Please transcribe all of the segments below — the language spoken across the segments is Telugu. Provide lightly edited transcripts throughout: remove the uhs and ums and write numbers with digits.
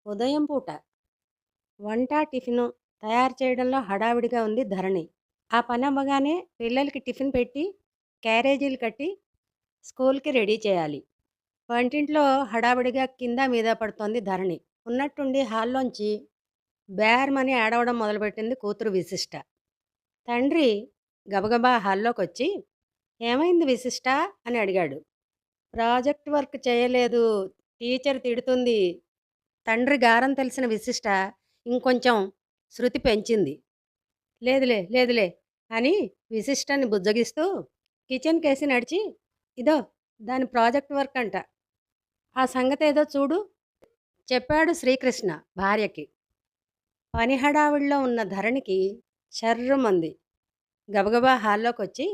ఉదయం పూట వంట, టిఫిను తయారు చేయడంలో హడావిడిగా ఉంది ధరణి. ఆ పనవ్వగానే పిల్లలకి టిఫిన్ పెట్టి, క్యారేజీలు కట్టి, స్కూల్‌కి రెడీ చేయాలి. వంటింట్లో హడావిడిగా కింద మీద పడుతోంది ధరణి. ఉన్నట్టుండి హాల్లోంచి బేర్మని ఏడవడం మొదలుపెట్టింది కూతురు విశిష్ట. తండ్రి గబగబా హాల్లోకొచ్చి, "ఏమైంది విశిష్ట?" అని అడిగాడు. "ప్రాజెక్ట్ వర్క్ చేయలేదు. టీచర్ తిడుతుంది." తండ్రి గారం తెలిసిన విశిష్ట ఇంకొంచెం శృతి పెంచింది. లేదులే, లేదులే అని విశిష్టని బుజ్జగిస్తూ కిచెన్‌కేసి నడిచి, ఇదో దాని ప్రాజెక్ట్ వర్క్ అంట. ఆ సంగతేదో చూడు చెప్పాడు శ్రీకృష్ణ భార్యకి. పని హడావిడిలో ఉన్న ధరణికి చర్రుమంది. గబగబా హాల్లోకొచ్చి,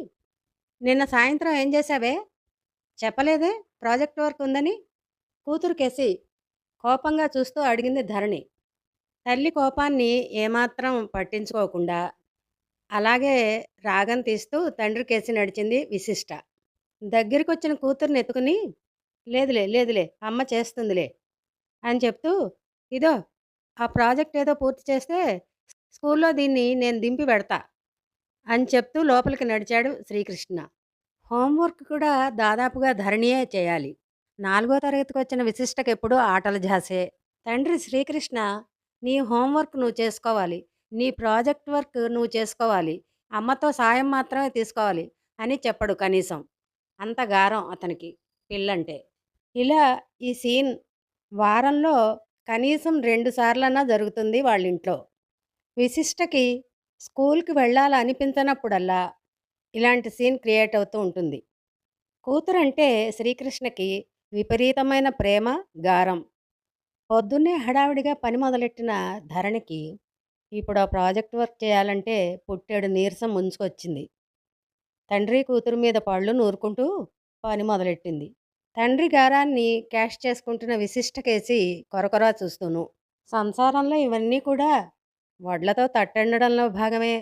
నిన్న సాయంత్రం ఏం చేశావే? చెప్పలేదే ప్రాజెక్ట్ వర్క్ ఉందని? కూతురుకేసి కోపంగా చూస్తూ అడిగింది ధరణి. తల్లి కోపాన్ని ఏమాత్రం పట్టించుకోకుండా, అలాగే రాగం తీస్తూ తండ్రికేసి నడిచింది విశిష్ట. దగ్గరికొచ్చిన కూతుర్ని ఎత్తుకుని, లేదులే, లేదులే అమ్మ చేస్తుందిలే అని చెప్తూ, ఇదో ఆ ప్రాజెక్ట్ ఏదో పూర్తి చేస్తే స్కూల్లో దీన్ని నేను దింపి పెడతా అని చెప్తూ లోపలికి నడిచాడు శ్రీకృష్ణ. హోంవర్క్ కూడా దాదాపుగా ధరణియే చేయాలి. 4 తరగతికొచ్చిన విశిష్టకెప్పుడూ ఆటల ఝాసే. తండ్రి శ్రీకృష్ణ, నీ హోంవర్క్ నువ్వు చేసుకోవాలి. నీ ప్రాజెక్ట్ వర్క్ నువ్వు చేసుకోవాలి. అమ్మతో సాయం మాత్రమే తీసుకోవాలి అని చెప్పడు కనీసం. అంత గారం అతనికి పిల్లంటే. ఇలా ఈ సీన్ వారంలో కనీసం 2 సార్లన్నా జరుగుతుంది వాళ్ళింట్లో. విశిష్టకి స్కూల్‌కి వెళ్ళాలనిపించనప్పుడల్లా ఇలాంటి సీన్ క్రియేట్ అవుతూ ఉంటుంది. కూతురంటే శ్రీకృష్ణకి విపరీతమైన ప్రేమ, గారం. పొద్దున్నే హడావిడిగా పని మొదలెట్టిన ధరణికి ఇప్పుడు ఆ ప్రాజెక్ట్ వర్క్ చేయాలంటే పుట్టెడు నీరసం ముంచుకొచ్చింది. తండ్రి కూతురు మీద పళ్ళు నూరుకుంటూ పని మొదలెట్టింది. తండ్రి గారాన్ని క్యాష్ చేసుకుంటున్న విశిష్టకేసి కొరకొరా చూస్తూను. సంసారంలో ఇవన్నీ కూడా వడ్లతో తట్టెండడంలో భాగమే.